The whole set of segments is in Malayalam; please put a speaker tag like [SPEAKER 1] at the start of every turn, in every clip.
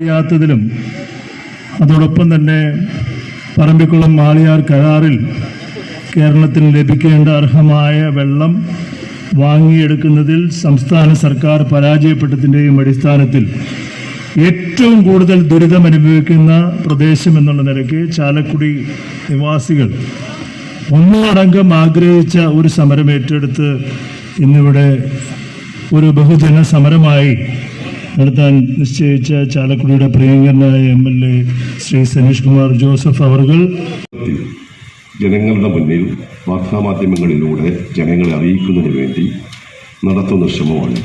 [SPEAKER 1] ത്തിലും അതോടൊപ്പം തന്നെ പറമ്പിക്കുളം മാളിയാർ കരാറിൽ കേരളത്തിന് ലഭിക്കേണ്ട അർഹമായ വെള്ളം വാങ്ങിയെടുക്കുന്നതിൽ സംസ്ഥാന സർക്കാർ പരാജയപ്പെട്ടതിൻ്റെയും അടിസ്ഥാനത്തിൽ ഏറ്റവും കൂടുതൽ ദുരിതമനുഭവിക്കുന്ന പ്രദേശം എന്നുള്ള നിലയ്ക്ക് ചാലക്കുടി നിവാസികൾ ഒന്നടങ്കം ആഗ്രഹിച്ച ഒരു സമരം ഏറ്റെടുത്ത് ഇന്നിവിടെ ഒരു ബഹുജന സമരമായി നടത്താൻ നിശ്ചയിച്ച ചാലക്കുടിയുടെ പ്രിയങ്കരനായ MLA ശ്രീ സനീഷ് കുമാർ ജോസഫ് അവർകൾ
[SPEAKER 2] ജനങ്ങളുടെ മുന്നിൽ വാർത്താമാധ്യമങ്ങളിലൂടെ ജനങ്ങളെ അറിയിക്കുന്നതിന് വേണ്ടി നടത്തുന്ന ശ്രമമാണ്.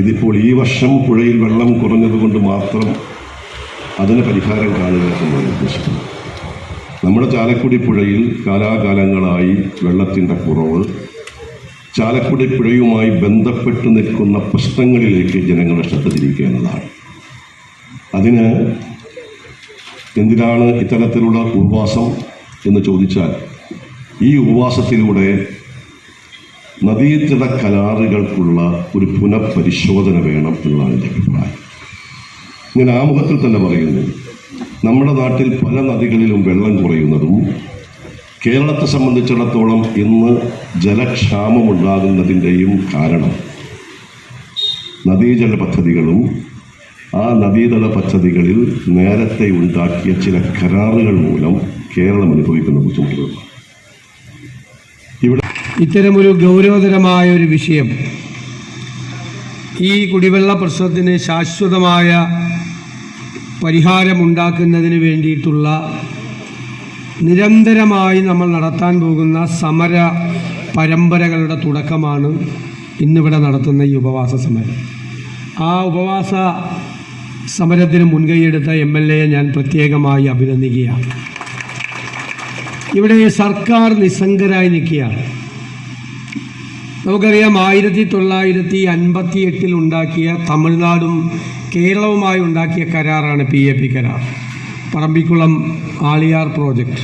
[SPEAKER 2] ഇതിപ്പോൾ ഈ വർഷം പുഴയിൽ വെള്ളം കുറഞ്ഞതുകൊണ്ട് മാത്രം അതിന് പരിഹാരം കാണുക എന്നാണ് ഉദ്ദേശിക്കുന്നത്. നമ്മുടെ ചാലക്കുടി പുഴയിൽ കാലാകാലങ്ങളായി വെള്ളത്തിൻ്റെ കുറവ് ചാലക്കുടി പുഴയുമായി ബന്ധപ്പെട്ട് നിൽക്കുന്ന പ്രശ്നങ്ങളിലേക്ക് ജനങ്ങളെ ശ്രദ്ധ തിരിക്കുക എന്നതാണ്. അതിന് എന്തിനാണ് ഇത്തരത്തിലുള്ള ഉപവാസം എന്ന് ചോദിച്ചാൽ, ഈ ഉപവാസത്തിലൂടെ നദീതട കരാറുകൾക്കുള്ള ഒരു പുനഃപരിശോധന വേണം എന്നതാണ് എൻ്റെ അഭിപ്രായം. ഞാൻ ആമുഖത്തിൽ തന്നെ പറയുന്നു, നമ്മുടെ നാട്ടിൽ പല നദികളിലും വെള്ളം കുറയുന്നതും കേരളത്തെ സംബന്ധിച്ചിടത്തോളം ഇന്ന് ജലക്ഷാമമുണ്ടാകുന്നതിൻ്റെയും കാരണം നദീജല പദ്ധതികളും ആ നദീതട പദ്ധതികളിൽ നേരത്തെ ഉണ്ടാക്കിയ ചില കരാറുകൾ മൂലം കേരളം അനുഭവിക്കുന്ന ബുദ്ധിമുട്ടുകളാണ്.
[SPEAKER 3] ഇത്തരമൊരു ഗൗരവതരമായ ഒരു വിഷയം, ഈ കുടിവെള്ള പ്രശ്നത്തിന് ശാശ്വതമായ പരിഹാരമുണ്ടാക്കുന്നതിന് വേണ്ടിയിട്ടുള്ള നിരന്തരമായി നമ്മൾ നടത്താൻ പോകുന്ന സമര പരമ്പരകളുടെ തുടക്കമാണ് ഇന്നിവിടെ നടത്തുന്ന ഈ ഉപവാസ സമരം. ആ ഉപവാസ സമരത്തിന് മുൻകൈയെടുത്ത MLA ഞാൻ പ്രത്യേകമായി അഭിനന്ദിക്കുകയാണ്. ഇവിടെ സർക്കാർ നിസ്സംഗരായി നിൽക്കുകയാണ്. നമുക്കറിയാം, 1958 ഉണ്ടാക്കിയ തമിഴ്നാടും കേരളവുമായി ഉണ്ടാക്കിയ കരാറാണ് PAP കരാർ, പറമ്പിക്കുളം ആളിയാർ പ്രോജക്റ്റ്.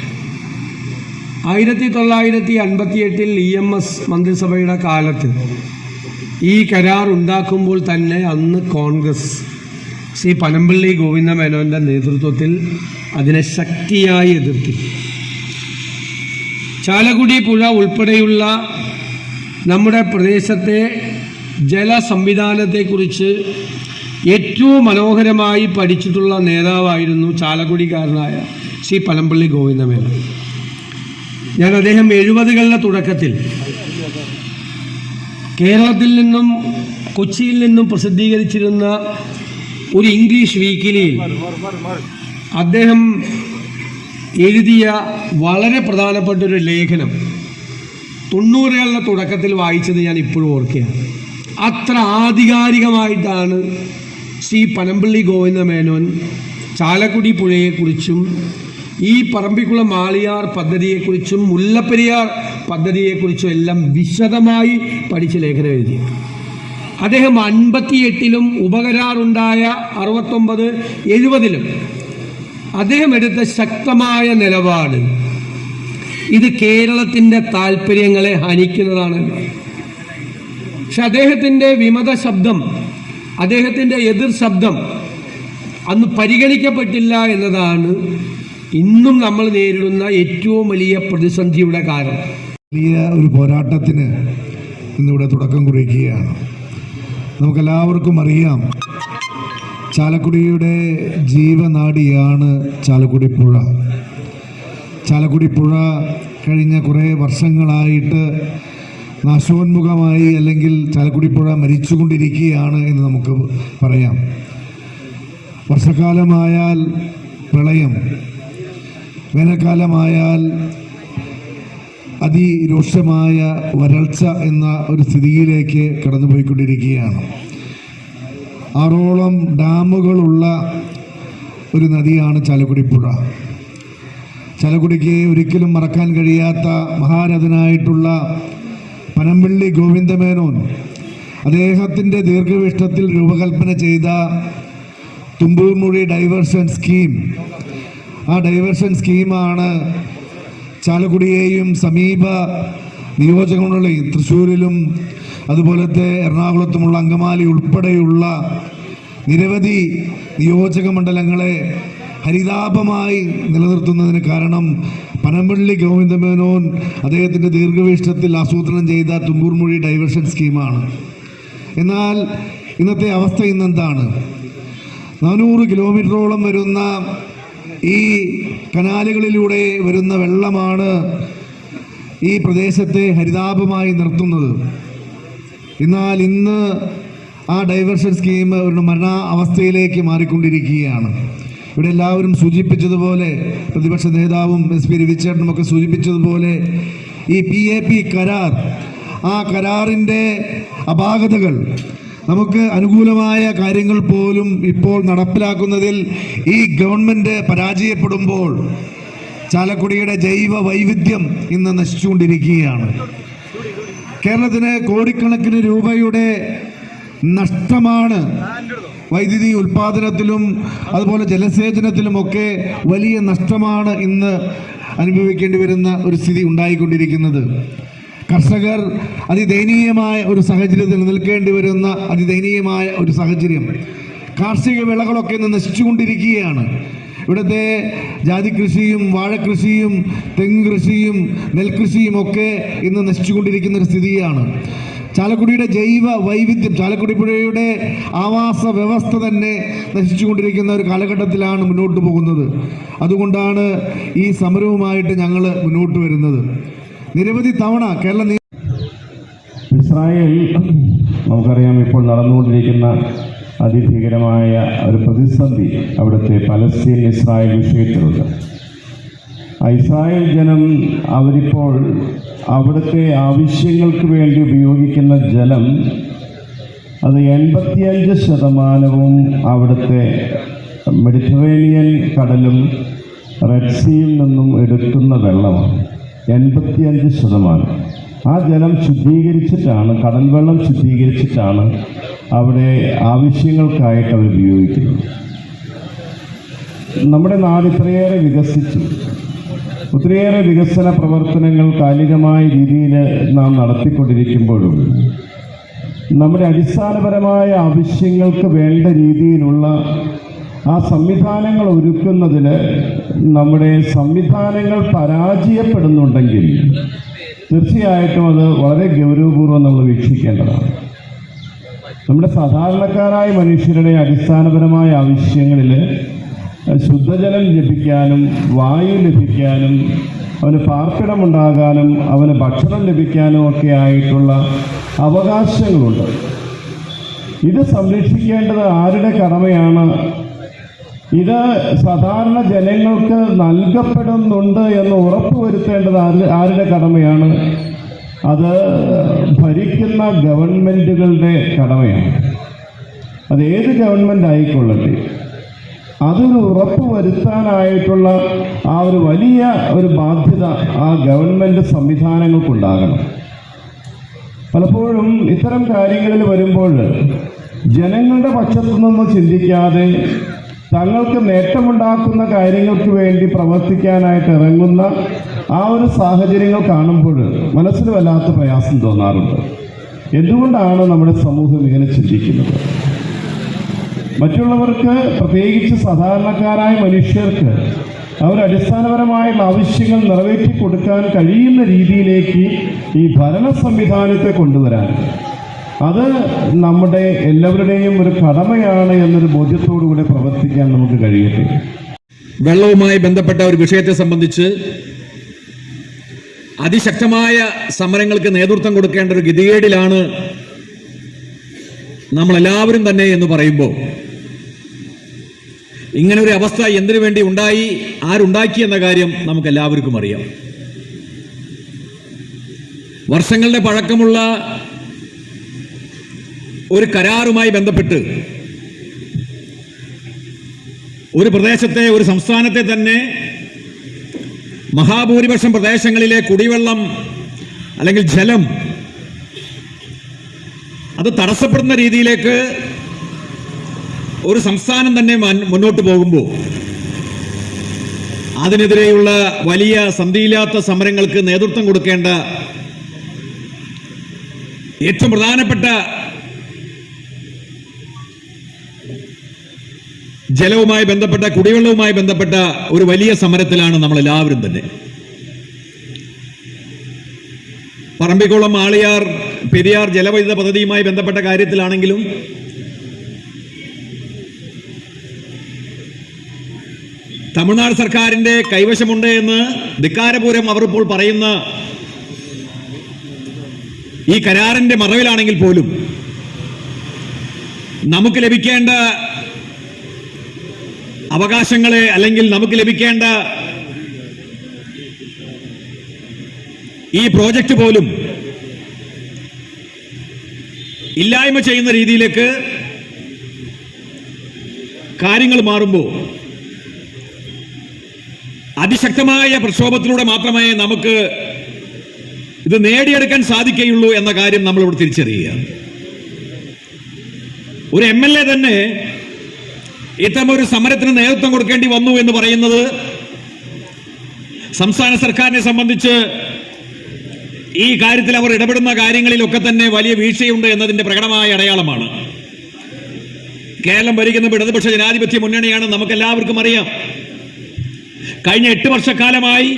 [SPEAKER 3] 1958 EMS മന്ത്രിസഭയുടെ കാലത്ത് ഈ കരാർ ഉണ്ടാക്കുമ്പോൾ തന്നെ അന്ന് കോൺഗ്രസ് ശ്രീ പനമ്പള്ളി ഗോവിന്ദമേനോൻ്റെ നേതൃത്വത്തിൽ അതിനെ ശക്തിയായി എതിർത്തി. ചാലക്കുടി പുഴ ഉൾപ്പെടെയുള്ള നമ്മുടെ പ്രദേശത്തെ ജലസംവിധാനത്തെക്കുറിച്ച് ഏറ്റവും മനോഹരമായി പഠിച്ചിട്ടുള്ള നേതാവായിരുന്നു ചാലക്കുടിക്കാരനായ ശ്രീ പനമ്പള്ളി ഗോവിന്ദമേനോൻ. ഞാൻ അദ്ദേഹം 70കളുടെ തുടക്കത്തിൽ കേരളത്തിൽ നിന്നും കൊച്ചിയിൽ നിന്നും പ്രസിദ്ധീകരിച്ചിരുന്ന ഒരു ഇംഗ്ലീഷ് വീക്കിലിയിൽ അദ്ദേഹം എഴുതിയ വളരെ പ്രധാനപ്പെട്ടൊരു ലേഖനം 90കളുടെ തുടക്കത്തിൽ വായിച്ചത് ഞാൻ ഇപ്പോഴും ഓർക്കുകയാണ്. അത്ര ആധികാരികമായിട്ടാണ് ശ്രീ പനമ്പള്ളി ഗോവിന്ദമേനോൻ ചാലക്കുടി പുഴയെക്കുറിച്ചും ഈ പറമ്പിക്കുളം ആളിയാർ പദ്ധതിയെക്കുറിച്ചും മുല്ലപ്പെരിയാർ പദ്ധതിയെക്കുറിച്ചും എല്ലാം വിശദമായി പഠിച്ച് ലേഖനം എഴുതി. അദ്ദേഹം 58ലും ഉപകരാറുണ്ടായ 69, 70ലും അദ്ദേഹം എടുത്ത ശക്തമായ നിലപാട് ഇത് കേരളത്തിൻ്റെ താല്പര്യങ്ങളെ ഹനിക്കുന്നതാണ്. പക്ഷെ അദ്ദേഹത്തിൻ്റെ വിമത ശബ്ദം, അദ്ദേഹത്തിൻ്റെ എതിർ ശബ്ദം അന്ന് പരിഗണിക്കപ്പെട്ടില്ല എന്നതാണ് ഇന്നും നമ്മൾ നേരിടുന്ന ഏറ്റവും വലിയ പ്രതിസന്ധിയുടെ കാരണം.
[SPEAKER 4] വലിയ ഒരു പോരാട്ടത്തിന് ഇന്നിവിടെ തുടക്കം കുറിക്കുകയാണ്. നമുക്കെല്ലാവർക്കും അറിയാം, ചാലക്കുടിയുടെ ജീവനാഡിയാണ് ചാലക്കുടി പുഴ. ചാലക്കുടി പുഴ കഴിഞ്ഞ കുറേ വർഷങ്ങളായിട്ട് നാശോന്മുഖമായി, അല്ലെങ്കിൽ ചാലക്കുടി പുഴ മരിച്ചുകൊണ്ടിരിക്കുകയാണ് എന്ന് നമുക്ക് പറയാം. വർഷക്കാലമായാൽ പ്രളയം, വേനൽക്കാലമായാൽ അതിരൂക്ഷമായ വരൾച്ച എന്ന ഒരു സ്ഥിതിയിലേക്ക് കടന്നുപോയിക്കൊണ്ടിരിക്കുകയാണ്. 6ഓളം ഡാമുകളുള്ള ഒരു നദിയാണ് ചാലക്കുടി പുഴ. ചാലക്കുടിക്ക് ഒരിക്കലും മറക്കാൻ കഴിയാത്ത മഹാരഥനായിട്ടുള്ള പനമ്പള്ളി ഗോവിന്ദമേനോൻ അദ്ദേഹത്തിൻ്റെ ദീർഘവീക്ഷണത്തിൽ രൂപകൽപ്പന ചെയ്ത തുമ്പൂർമുഴി ഡൈവേർഷൻ സ്കീം, ആ ഡൈവേർഷൻ സ്കീമാണ് ചാലക്കുടിയെയും സമീപ നിയോജകങ്ങളുടെയും തൃശ്ശൂരിലും അതുപോലത്തെ എറണാകുളത്തുമുള്ള അങ്കമാലി ഉൾപ്പെടെയുള്ള നിരവധി നിയോജക മണ്ഡലങ്ങളെ ഹരിതാപമായി നിലനിർത്തുന്നതിന് കാരണം പനമ്പള്ളി ഗോവിന്ദമേനോൻ അദ്ദേഹത്തിൻ്റെ ദീർഘവീക്ഷണത്തിൽ ആസൂത്രണം ചെയ്ത തുമ്പൂർമൊഴി ഡൈവേർഷൻ സ്കീമാണ്. എന്നാൽ ഇന്നത്തെ അവസ്ഥ ഇന്നെന്താണ്? 400 കിലോമീറ്ററോളം വരുന്ന ഈ കനാലുകളിലൂടെ വരുന്ന വെള്ളമാണ് ഈ പ്രദേശത്തെ ഹരിതാപമായി നിർത്തുന്നത്. എന്നാൽ ഇന്ന് ആ ഡൈവേർഷൻ സ്കീം ഒരു മരണ അവസ്ഥയിലേക്ക് മാറിക്കൊണ്ടിരിക്കുകയാണ്. ഇവിടെ എല്ലാവരും സൂചിപ്പിച്ചതുപോലെ, പ്രതിപക്ഷ നേതാവും SP രവിചേട്ടനും ഒക്കെ സൂചിപ്പിച്ചതുപോലെ, ഈ PAP കരാർ, ആ കരാറിൻ്റെ അപാകതകൾ, നമുക്ക് അനുകൂലമായ കാര്യങ്ങൾ പോലും ഇപ്പോൾ നടപ്പിലാക്കുന്നതിൽ ഈ ഗവൺമെൻറ് പരാജയപ്പെടുമ്പോൾ ചാലക്കുടിയുടെ ജൈവ വൈവിധ്യം ഇന്ന് നശിച്ചുകൊണ്ടിരിക്കുകയാണ്. കേരളത്തിന് കോടിക്കണക്കിന് രൂപയുടെ നഷ്ടമാണ് വൈദ്യുതി ഉൽപാദനത്തിലും അതുപോലെ ജലസേചനത്തിലുമൊക്കെ വലിയ നഷ്ടമാണ് ഇന്ന് അനുഭവിക്കേണ്ടി വരുന്ന ഒരു സ്ഥിതി ഉണ്ടായിക്കൊണ്ടിരിക്കുന്നത്. കർഷകർ അതിദയനീയമായ ഒരു സാഹചര്യത്തിൽ നിൽക്കേണ്ടി വരുന്ന അതിദയനീയമായ ഒരു സാഹചര്യം. കാർഷിക വിളകളൊക്കെ ഇന്ന് നശിച്ചുകൊണ്ടിരിക്കുകയാണ്. ഇവിടുത്തെ ജാതി കൃഷിയും വാഴക്കൃഷിയും തെങ്ങ് കൃഷിയും നെൽകൃഷിയും ഒക്കെ ഇന്ന് നശിച്ചുകൊണ്ടിരിക്കുന്ന ഒരു സ്ഥിതിയാണ്. ചാലക്കുടിയുടെ ജൈവ വൈവിധ്യം, ചാലക്കുടി പുഴയുടെ ആവാസ വ്യവസ്ഥ തന്നെ നശിച്ചുകൊണ്ടിരിക്കുന്ന ഒരു കാലഘട്ടത്തിലാണ് മുന്നോട്ട് പോകുന്നത്. അതുകൊണ്ടാണ് ഈ സമരവുമായിട്ട് ഞങ്ങൾ മുന്നോട്ട് വരുന്നത്. നിരവധി തവണ
[SPEAKER 5] ഇസ്രായേൽ നമുക്കറിയാം ഇപ്പോൾ നടന്നുകൊണ്ടിരിക്കുന്ന അതിഭീകരമായ ഒരു പ്രതിസന്ധി അവിടുത്തെ പലസ്തീൻ ഇസ്രായേൽ വിഷയത്തിലുണ്ട്. ഇസ്രായേൽ ജനം അവരിപ്പോൾ അവിടുത്തെ ആവശ്യങ്ങൾക്ക് വേണ്ടി ഉപയോഗിക്കുന്ന ജലം അത് 85% അവിടുത്തെ മെഡിറ്ററേനിയൻ കടലും റെഡ് സീയിൽ നിന്നും എടുക്കുന്ന വെള്ളമാണ്. 85%. ആ ജലം ശുദ്ധീകരിച്ചിട്ടാണ്, കടൽ വെള്ളം ശുദ്ധീകരിച്ചിട്ടാണ് അവിടെ ആവശ്യങ്ങൾക്കായിട്ട് അവർ ഉപയോഗിക്കുന്നത്. നമ്മുടെ നാട് ഇത്രയേറെ വികസിച്ചു, ഒത്തിരിയേറെ വികസന പ്രവർത്തനങ്ങൾ കാലികമായ രീതിയിൽ നാം നടത്തിക്കൊണ്ടിരിക്കുമ്പോഴും നമ്മുടെ അടിസ്ഥാനപരമായ ആവശ്യങ്ങൾക്ക് വേണ്ട രീതിയിലുള്ള ആ സംവിധാനങ്ങൾ ഒരുക്കുന്നതിൽ നമ്മുടെ സംവിധാനങ്ങൾ പരാജയപ്പെടുന്നുണ്ടെങ്കിൽ തീർച്ചയായിട്ടും അത് വളരെ ഗൗരവപൂർവ്വം നമ്മൾ വീക്ഷിക്കേണ്ടതാണ്. നമ്മുടെ സാധാരണക്കാരായ മനുഷ്യരുടെ അടിസ്ഥാനപരമായ ആവശ്യങ്ങളിൽ ശുദ്ധജലം ലഭിക്കാനും വായു ലഭിക്കാനും അവന് പാർപ്പിടമുണ്ടാകാനും അവന് ഭക്ഷണം ലഭിക്കാനും ഒക്കെ ആയിട്ടുള്ള അവകാശങ്ങളുണ്ട്. ഇത് സംരക്ഷിക്കേണ്ടത് ആരുടെ കടമയാണ്? ഇത് സാധാരണ ജനങ്ങൾക്ക് നൽകപ്പെടുന്നുണ്ട് എന്ന് ഉറപ്പുവരുത്തേണ്ടത് ആരുടെ കടമയാണ്? അത് ഭരിക്കുന്ന ഗവൺമെൻറ്റുകളുടെ കടമയാണ്. അത് ഏത് ഗവൺമെൻറ് ആയിക്കൊള്ളട്ടെ, അതൊരു ഉറപ്പ് വരുത്താനായിട്ടുള്ള ആ ഒരു വലിയ ഒരു ബാധ്യത ആ ഗവൺമെൻറ് സംവിധാനങ്ങൾക്കുണ്ടാകണം. പലപ്പോഴും ഇത്തരം കാര്യങ്ങളിൽ വരുമ്പോൾ ജനങ്ങളുടെ പക്ഷത്തു നിന്ന് ചിന്തിക്കാതെ തങ്ങൾക്ക് നേട്ടമുണ്ടാക്കുന്ന കാര്യങ്ങൾക്ക് വേണ്ടി പ്രവർത്തിക്കാനായിട്ട് ഇറങ്ങുന്ന ആ ഒരു സാഹചര്യങ്ങൾ കാണുമ്പോൾ മനസ്സിന് വല്ലാത്ത പ്രയാസം തോന്നാറുണ്ട്. എന്തുകൊണ്ടാണ് നമ്മുടെ സമൂഹം ഇങ്ങനെ ചിന്തിക്കുന്നത്? മറ്റുള്ളവർക്ക്, പ്രത്യേകിച്ച് സാധാരണക്കാരായ മനുഷ്യർക്ക് അവരടിസ്ഥാനപരമായുള്ള ആവശ്യങ്ങൾ നിറവേറ്റി കൊടുക്കാൻ കഴിയുന്ന രീതിയിലേക്ക് ഈ ഭരണ സംവിധാനത്തെ കൊണ്ടുവരാൻ, അത് നമ്മുടെ എല്ലാവരുടെയും ഒരു കടമയാണ് എന്നൊരു ബോധ്യത്തോടുകൂടി പ്രവർത്തിക്കാൻ നമുക്ക് കഴിയട്ടെ.
[SPEAKER 3] വെള്ളവുമായി ബന്ധപ്പെട്ട ഒരു വിഷയത്തെ സംബന്ധിച്ച് അതിശക്തമായ സമരങ്ങൾക്ക് നേതൃത്വം കൊടുക്കേണ്ട ഒരു ഗതികേടിലാണ് നമ്മളെല്ലാവരും തന്നെ എന്ന് പറയുമ്പോൾ, ഇങ്ങനെ ഒരു അവസ്ഥ എന്തിനു വേണ്ടി ഉണ്ടായി, ആരുണ്ടാക്കി എന്ന കാര്യം നമുക്ക് എല്ലാവർക്കും അറിയാം. വർഷങ്ങളുടെ പഴക്കമുള്ള ഒരു കരാറുമായി ബന്ധപ്പെട്ട് ഒരു പ്രദേശത്തെ, ഒരു സംസ്ഥാനത്തെ തന്നെ മഹാഭൂരിപക്ഷം പ്രദേശങ്ങളിലെ കുടിവെള്ളം അല്ലെങ്കിൽ ജലം അത് തടസ്സപ്പെടുന്ന രീതിയിലേക്ക് ഒരു സംസ്ഥാനം തന്നെ മുന്നോട്ട് പോകുമ്പോൾ അതിനെതിരെയുള്ള വലിയ സന്ധിയില്ലാത്ത സമരങ്ങൾക്ക് നേതൃത്വം കൊടുക്കേണ്ട ഏറ്റവും പ്രധാനപ്പെട്ട ജലവുമായി ബന്ധപ്പെട്ട, കുടിവെള്ളവുമായി ബന്ധപ്പെട്ട ഒരു വലിയ സമരത്തിലാണ് നമ്മൾ എല്ലാവരും തന്നെ. പറമ്പിക്കുളം ആളിയാർ പെരിയാർ ജലവൈദ്യുത പദ്ധതിയുമായി ബന്ധപ്പെട്ട കാര്യത്തിലാണെങ്കിലും തമിഴ്നാട് സർക്കാരിന്റെ കൈവശമുണ്ട് എന്ന് ധിക്കാരപൂർവ്വം അവർ ഇപ്പോൾ പറയുന്ന ഈ കരാറിന്റെ മറവിലാണെങ്കിൽ പോലും നമുക്ക് ലഭിക്കേണ്ട അവകാശങ്ങളെ, അല്ലെങ്കിൽ നമുക്ക് ലഭിക്കേണ്ട ഈ പ്രോജക്റ്റ് പോലും ഇല്ലായ്മ ചെയ്യുന്ന രീതിയിലേക്ക് കാര്യങ്ങൾ മാറുമ്പോൾ അതിശക്തമായ പ്രക്ഷോഭത്തിലൂടെ മാത്രമേ നമുക്ക് ഇത് നേടിയെടുക്കാൻ സാധിക്കുകയുള്ളൂ എന്ന കാര്യം നമ്മളിവിടെ തിരിച്ചറിയുക. ഒരു MLA തന്നെ ഇത്തരമൊരു സമരത്തിന് നേതൃത്വം കൊടുക്കേണ്ടി വന്നു എന്ന് പറയുന്നത് സംസ്ഥാന സർക്കാരിനെ സംബന്ധിച്ച് ഈ കാര്യത്തിൽ അവർ ഇടപെടുന്ന കാര്യങ്ങളിലൊക്കെ തന്നെ വലിയ വീഴ്ചയുണ്ട് എന്നതിന്റെ പ്രകടമായ അടയാളമാണ്. കേരളം ഭരിക്കുന്ന ഇടതുപക്ഷ ജനാധിപത്യ മുന്നണിയാണ്, നമുക്കെല്ലാവർക്കും അറിയാം. കഴിഞ്ഞ 8 വർഷക്കാലമായി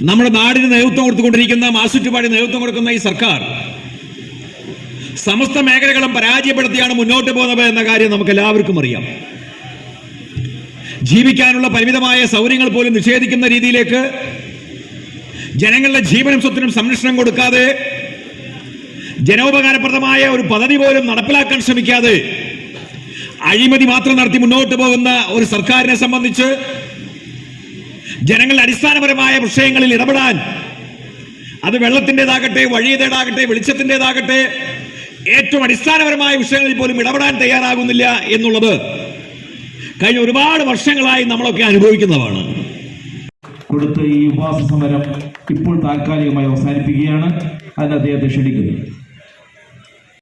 [SPEAKER 3] നമ്മുടെ നാടിന് നേതൃത്വം കൊടുത്തുകൊണ്ടിരിക്കുന്ന, മാസൂറ്റുപാടി നേതൃത്വം കൊടുക്കുന്ന ഈ സർക്കാർ സമസ്ത മേഖലകളും പരാജയപ്പെടുത്തിയാണ് മുന്നോട്ട് പോകുന്നത് എന്ന കാര്യം നമുക്ക് എല്ലാവർക്കും അറിയാം. ജീവിക്കാനുള്ള പരിമിതമായ സൗകര്യങ്ങൾ പോലും നിഷേധിക്കുന്ന രീതിയിലേക്ക്, ജനങ്ങളുടെ ജീവനും സ്വത്തിനും സംരക്ഷണം കൊടുക്കാതെ, ജനോപകാരപ്രദമായ ഒരു പദ്ധതി പോലും നടപ്പിലാക്കാൻ ശ്രമിക്കാതെ അഴിമതി മാത്രം നടത്തി മുന്നോട്ട് പോകുന്ന ഒരു സർക്കാരിനെ സംബന്ധിച്ച് ജനങ്ങളുടെ അടിസ്ഥാനപരമായ വിഷയങ്ങളിൽ ഇടപെടാൻ, അത് വെള്ളത്തിൻ്റെതാകട്ടെ, വഴിയുടേതാകട്ടെ, വെളിച്ചത്തിൻ്റെതാകട്ടെ, ഏറ്റവും അടിസ്ഥാനപരമായ വിഷയങ്ങളിൽ പോലും ഇടപെടാൻ തയ്യാറാകുന്നില്ല എന്നുള്ളത് കഴിഞ്ഞ ഒരുപാട് വർഷങ്ങളായി നമ്മളൊക്കെ അനുഭവിക്കുന്നതാണ്.
[SPEAKER 6] കൊടുത്ത ഈ ഉപവാസ സമരം ഇപ്പോൾ താൽക്കാലികമായി അവസാനിപ്പിക്കുകയാണ്. അതിന് അദ്ദേഹത്തെ ക്ഷണിക്കുന്നു.